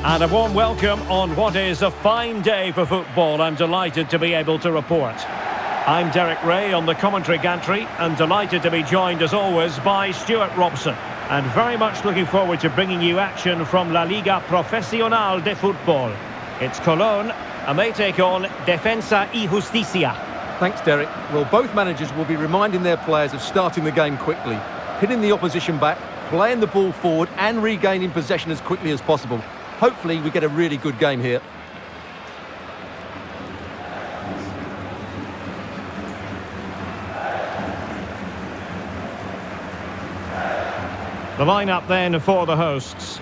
And a warm welcome on what is a fine day for football. I'm delighted to be able to report. I'm Derek Ray on the commentary gantry and delighted to be joined as always by Stuart Robson. And very much looking forward to bringing you action from La Liga Profesional de Fútbol. It's Cologne and they take on Defensa y Justicia. Thanks, Derek. Well, both managers will be reminding their players of starting the game quickly, pinning the opposition back, playing the ball forward and regaining possession as quickly as possible. Hopefully we get a really good game here. The lineup then for the hosts.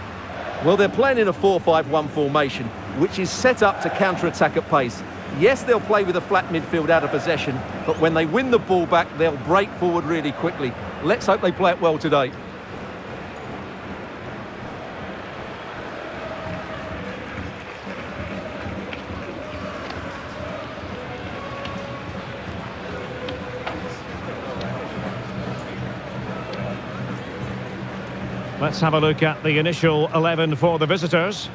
Well, they're playing in a 4-5-1 formation, which is set up to counter-attack at pace. Yes, they'll play with a flat midfield out of possession, but when they win the ball back, they'll break forward really quickly. Let's hope they play it well today. Let's have a look at the initial 11 for the visitors.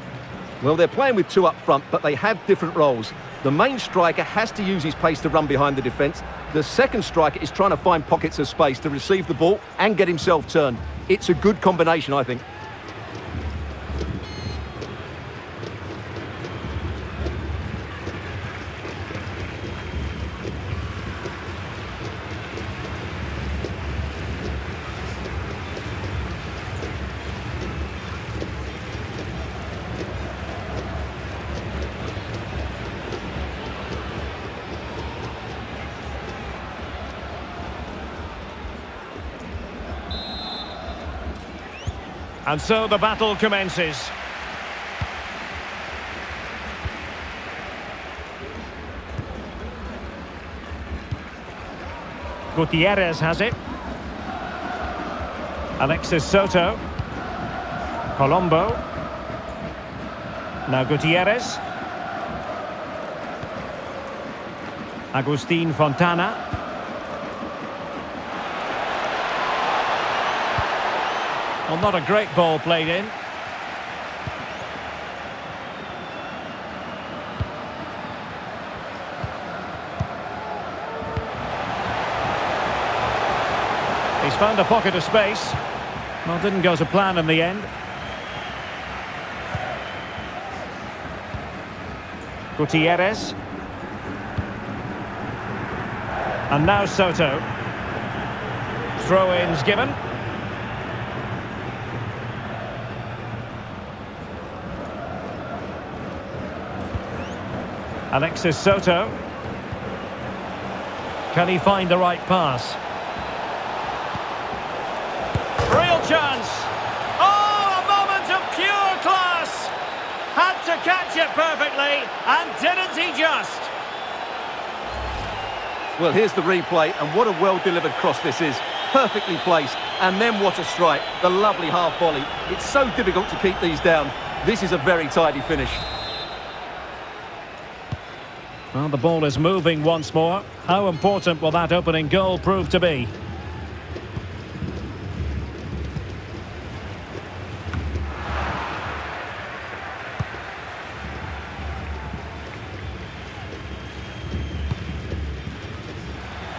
Well, they're playing with two up front, but they have different roles. The main striker has to use his pace to run behind the defence. The second striker is trying to find pockets of space to receive the ball and get himself turned. It's a good combination, I think. And so the battle commences. Gutierrez has it. Alexis Soto. Colombo. Now Gutierrez. Agustin Fontana. Well, not a great ball played in. He's found a pocket of space. Well, didn't go to plan in the end. Gutierrez. And now Soto. Throw-ins given. Alexis Soto. Can he find the right pass? Real chance. Oh, a moment of pure class. Had to catch it perfectly, and didn't he just? Well, here's the replay, and what a well-delivered cross this is. Perfectly placed, and then what a strike. The lovely half volley. It's so difficult to keep these down. This is a very tidy finish. Well, the ball is moving once more. How important will that opening goal prove to be?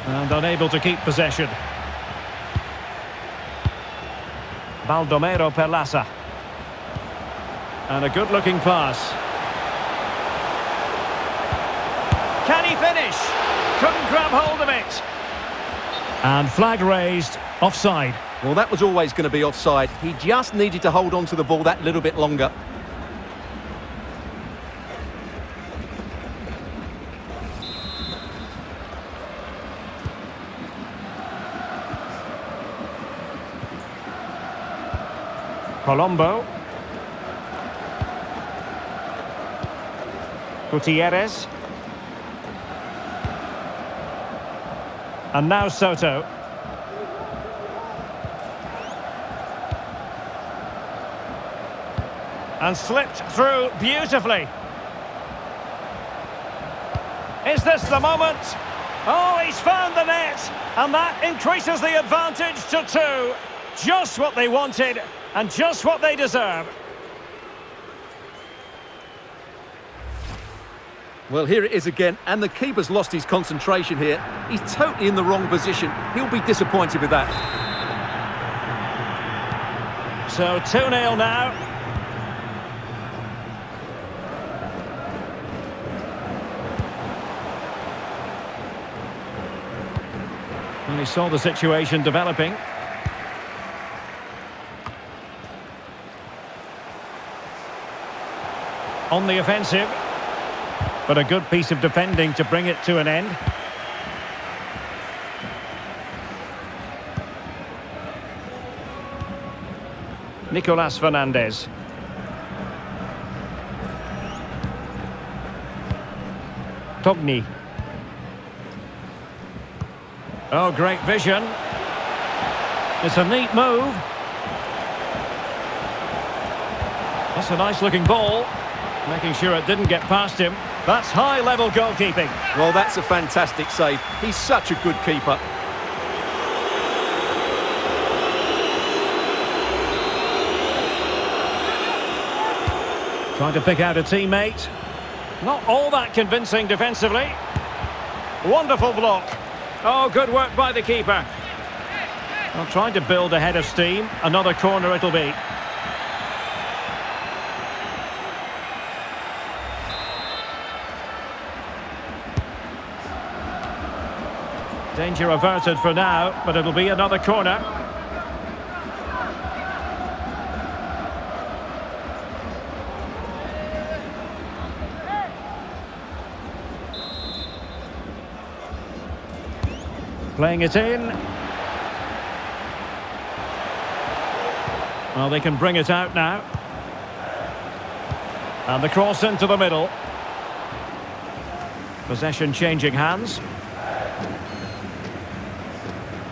And unable to keep possession. Baldomero Perlaza. And a good-looking pass. Can he finish? Couldn't grab hold of it. And flag raised, offside. Well, that was always going to be offside. He just needed to hold on to the ball that little bit longer. Colombo. Gutierrez. And now Soto. And slipped through beautifully. Is this the moment? Oh, he's found the net. And that increases the advantage to 2. Just what they wanted and just what they deserve. Well, here it is again, and the keeper's lost his concentration here. He's totally in the wrong position. He'll be disappointed with that. So 2-0 now. And he saw the situation developing. On the offensive. But a good piece of defending to bring it to an end. Nicolas Fernandez. Togni. Oh, great vision. It's a neat move. That's a nice looking ball. Making sure it didn't get past him. That's high-level goalkeeping. Well, that's a fantastic save. He's such a good keeper. Trying to pick out a teammate. Not all that convincing defensively. Wonderful block. Oh, good work by the keeper. Well, trying to build a head of steam. Another corner it'll be. Danger averted for now, but it'll be another corner. Playing it in. Well, they can bring it out now. And the cross into the middle. Possession changing hands.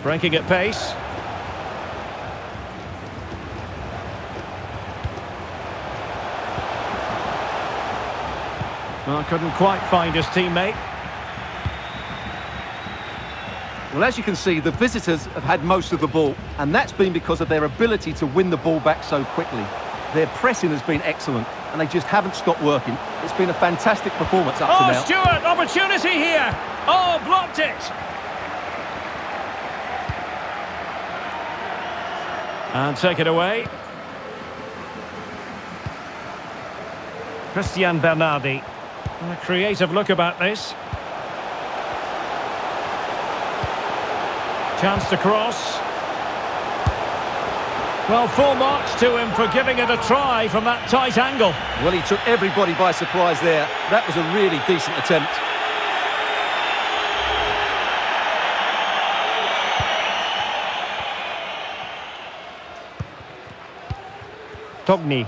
Breaking at pace. Well, couldn't quite find his teammate. Well, as you can see, the visitors have had most of the ball, and that's been because of their ability to win the ball back so quickly. Their pressing has been excellent, and they just haven't stopped working. It's been a fantastic performance up to now. Oh, Stewart, opportunity here. Oh, blocked it. And take it away. Christian Bernardi. A creative look about this. Chance to cross. Well, full marks to him for giving it a try from that tight angle. Well, he took everybody by surprise there. That was a really decent attempt. Togni.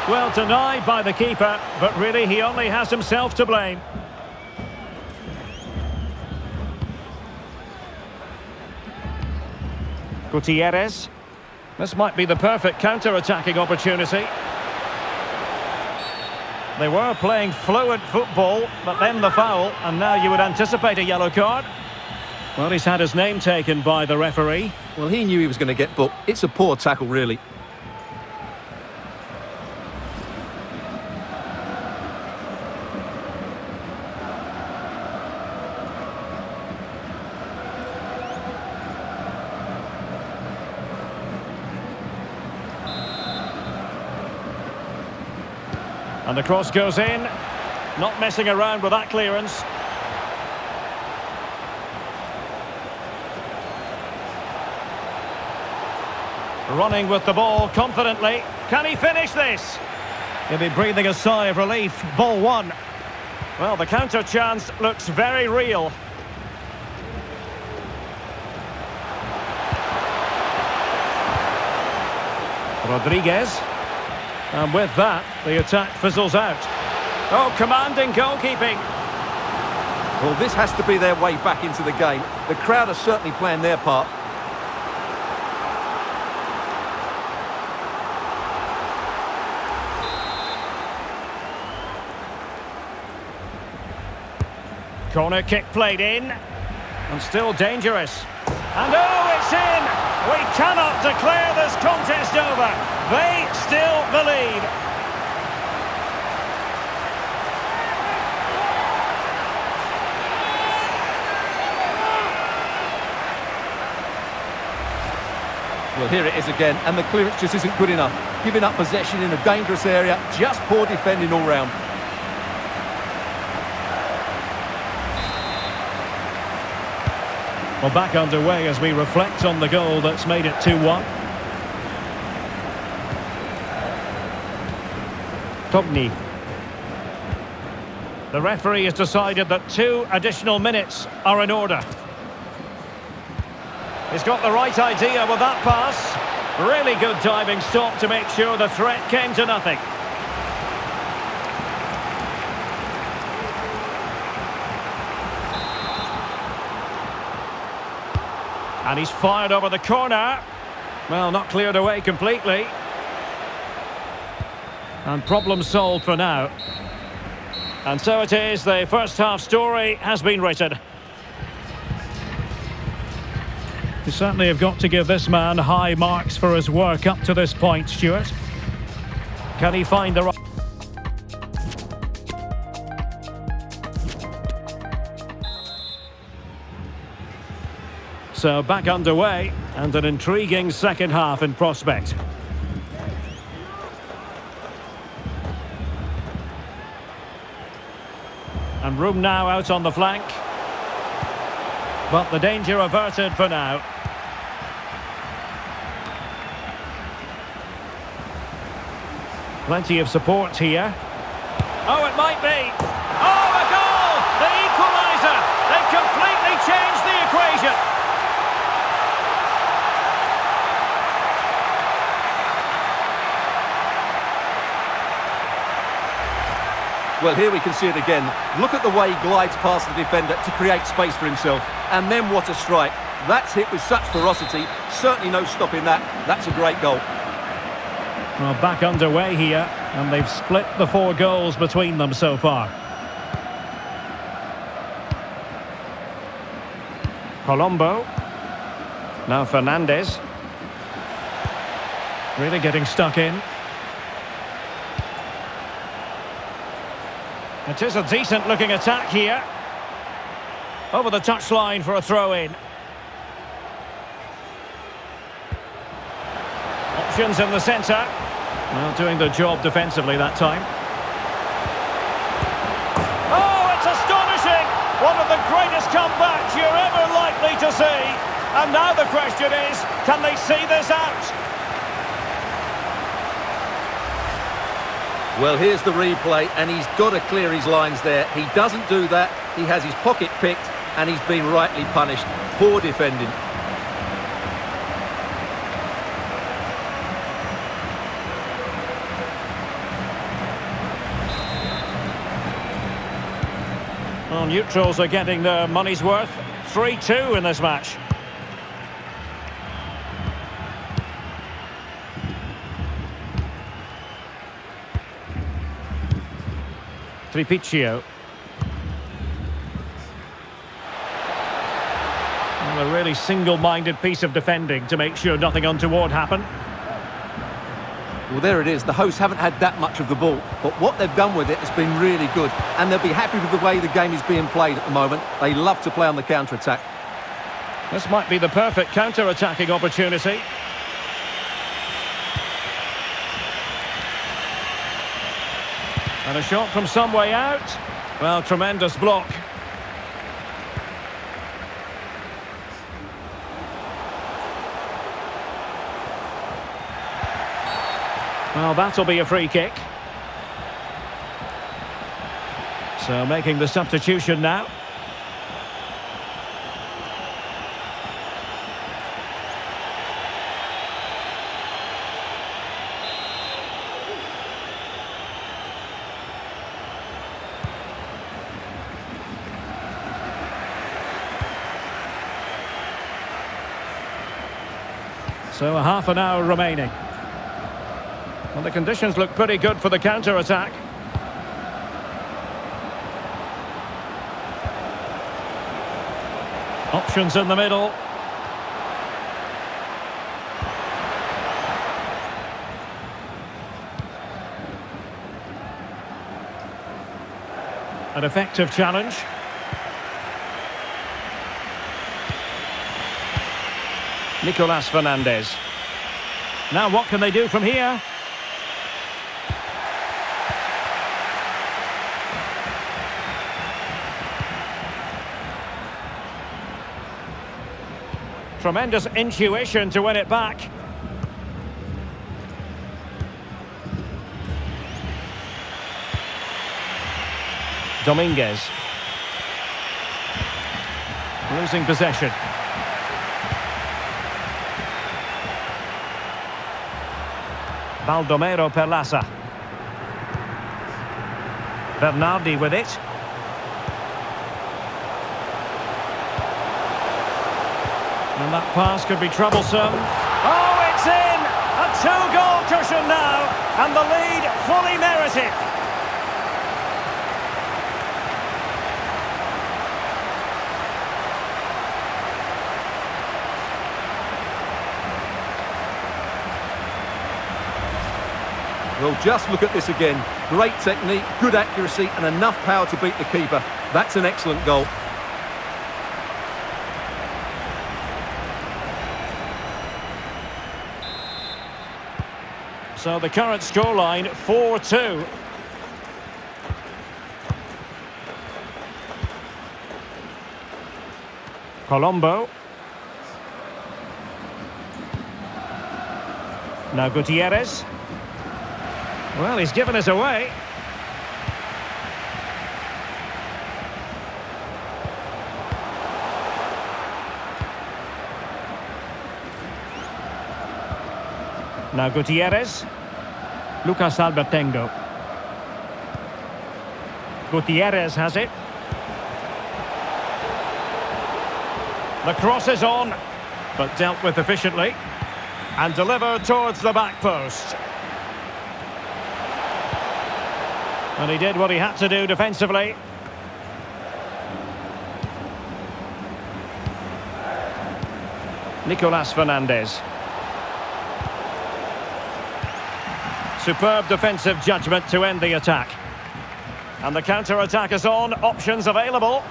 Well, denied by the keeper, but really he only has himself to blame. Gutierrez. This might be the perfect counter-attacking opportunity. They were playing fluent football, but then the foul, and now you would anticipate a yellow card. Well, he's had his name taken by the referee. Well, he knew he was going to get booked. It's a poor tackle, really. And the cross goes in. Not messing around with that clearance. Running with the ball confidently. Can he finish this? He'll be breathing a sigh of relief. Ball one. Well, the counter chance looks very real. Rodriguez. And with that, the attack fizzles out. Oh, commanding goalkeeping. Well, this has to be their way back into the game. The crowd are certainly playing their part. Corner kick played in. And still dangerous. And oh, it's in! We cannot declare this contest over. They still believe. Well, here it is again, and the clearance just isn't good enough. Giving up possession in a dangerous area, just poor defending all round. Well, back underway as we reflect on the goal that's made it 2-1. Togni. The referee has decided that 2 additional minutes are in order. He's got the right idea with that pass. Really good diving stop to make sure the threat came to nothing. And he's fired over the corner. Well, not cleared away completely. And problem solved for now. And so it is, the first half story has been written. You certainly have got to give this man high marks for his work up to this point, Stuart. Can he find the right... So back underway, and an intriguing second half in prospect. And room now out on the flank. But the danger averted for now. Plenty of support here. Oh, it might be. Oh, a goal! The equaliser! They've completely changed the equation. Well, here we can see it again. Look at the way he glides past the defender to create space for himself. And then what a strike. That's hit with such ferocity. Certainly no stopping that. That's a great goal. Well, back underway here, and they've split the 4 goals between them so far. Colombo. Now Fernandez. Really getting stuck in. It is a decent-looking attack here. Over the touchline for a throw-in. Options in the centre. Well, doing the job defensively that time. Oh, it's astonishing! One of the greatest comebacks you're ever likely to see. And now the question is, can they see this out? Well, here's the replay, and he's got to clear his lines there. He doesn't do that. He has his pocket picked, and he's been rightly punished. Poor defending. Well, neutrals are getting their money's worth. 3-2 in this match. Tripicchio. Well, a really single-minded piece of defending to make sure nothing untoward happened. Well, there it is. The hosts haven't had that much of the ball, but what they've done with it has been really good, and they'll be happy with the way the game is being played at the moment. They love to play on the counter-attack. This might be the perfect counter-attacking opportunity. And a shot from some way out. Well, tremendous block. Well, that'll be a free kick. So making the substitution now. So a half an hour remaining. Well, the conditions look pretty good for the counter-attack. Options in the middle. An effective challenge. Nicolas Fernandez. Now what can they do from here? Tremendous intuition to win it back. Dominguez. Losing possession. Baldomero Perlasa. Bernardi with it. And that pass could be troublesome. Oh, it's in! A two-goal cushion now, and the lead fully merited. Well, just look at this again. Great technique, good accuracy, and enough power to beat the keeper. That's an excellent goal. So the current scoreline, 4-2. Colombo. Now Gutierrez. Well, he's given us away. Now Gutierrez. Lucas Albertengo. Gutierrez has it. The cross is on, but dealt with efficiently. And delivered towards the back post. And he did what he had to do defensively. Nicolas Fernandez. Superb defensive judgment to end the attack. And the counter-attack is on, options available.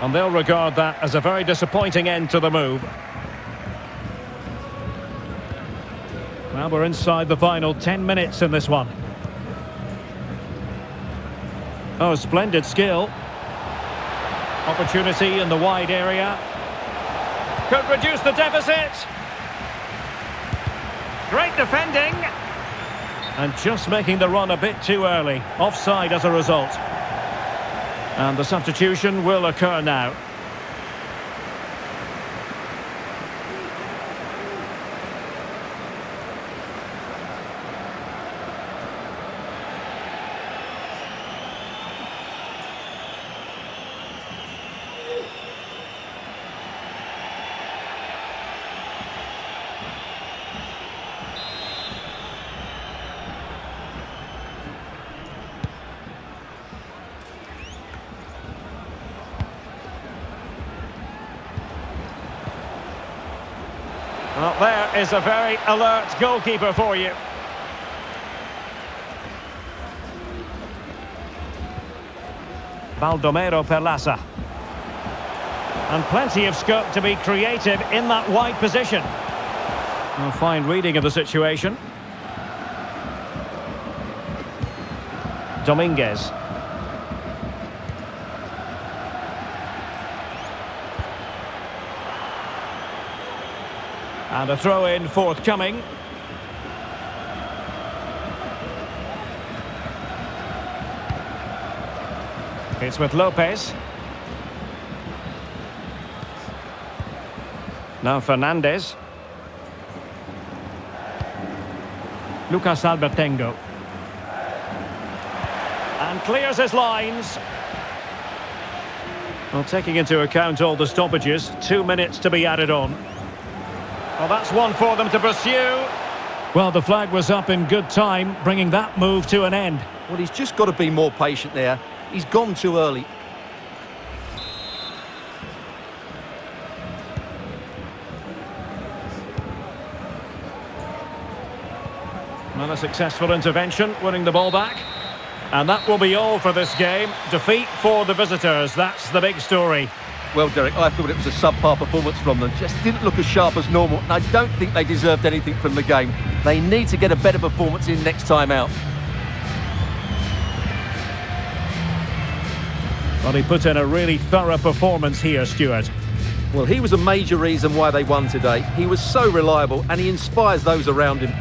And they'll regard that as a very disappointing end to the move. Well, we're inside the final 10 minutes in this one. Oh, splendid skill. Opportunity in the wide area. Could reduce the deficit. Great defending. And just making the run a bit too early. Offside as a result. And the substitution will occur now. Well, there is a very alert goalkeeper for you. Baldomero Perlasa. And plenty of scope to be creative in that wide position. A fine reading of the situation. Dominguez. And a throw-in forthcoming. It's with Lopez. Now Fernandez. Lucas Albertengo. And clears his lines. Well, taking into account all the stoppages, 2 minutes to be added on. Well, that's one for them to pursue. Well, the flag was up in good time, bringing that move to an end. Well, he's just got to be more patient there. He's gone too early. Well, a successful intervention, winning the ball back. And that will be all for this game. Defeat for the visitors, that's the big story. Well, Derek, I thought it was a subpar performance from them. Just didn't look as sharp as normal, and I don't think they deserved anything from the game. They need to get a better performance in next time out. Well, he put in a really thorough performance here, Stuart. Well, he was a major reason why they won today. He was so reliable, and he inspires those around him.